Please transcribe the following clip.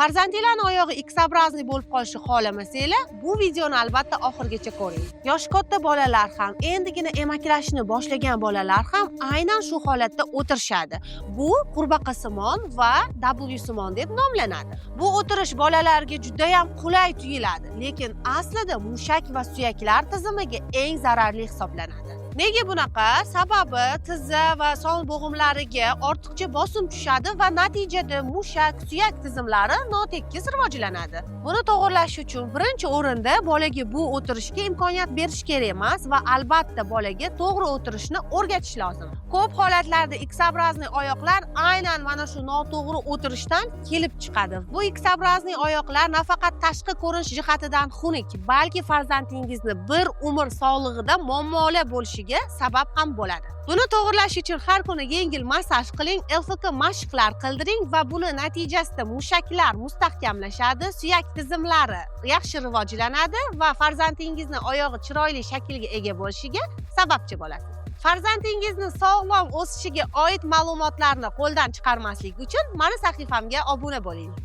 Farzandinglarning oyog'i X-obrazniy bo'lib qolishi xohlamasanglar, bu videoni albatta oxirigacha ko'ring. Yoshi katta bolalar ham, endigina emaklashni boshlagan bolalar ham aynan shu holatda o'tirishadi. Bu qurbaqasimon va W-simon deb nomlanadi. Bu o'tirish bolalarga juda ham qulay tuyuladi, lekin aslida mushak va suyaklar tizimiga eng zararli hisoblanadi. Nega bunaqa? Sababi tizza va son bo'g'imlariga ortiqcha bosim tushadi va natijada mushak, suyak tizimlari notekis rivojlanadi. Buni to'g'irlash uchun birinchi o'rinda bolaga bu o'tirishga imkoniyat berish kerak emas va albatta bolaga to'g'ri o'tirishni o'rgatish lozim. Ko'p holatlarda X-obrazniy oyoqlar aynan mana shu noto'g'ri o'tirishdan kelib chiqadi. Bu X-obrazniy oyoqlar nafaqat tashqi ko'rinish jihatidan xunuk, balki farzandingizni bir umr sog'lig'ida muammolar bo'lishiga sabab ham bo'ladi. Buni to'g'irlash uchun har kuni yengil massaj qiling, LFK mashqlar qildiring va buni natijasida mushaklar mustahkamlashadi, suyak tizimlari yaxshi rivojlanadi va farzandingizning oyog'i chiroyli shaklga ega bo'lishiga sababchi bo'lasiz. Farzandingizni sog'lom o'sishiga oid ma'lumotlarni qo'ldan chiqarmaslik uchun mani sahifamga obuna bo'ling.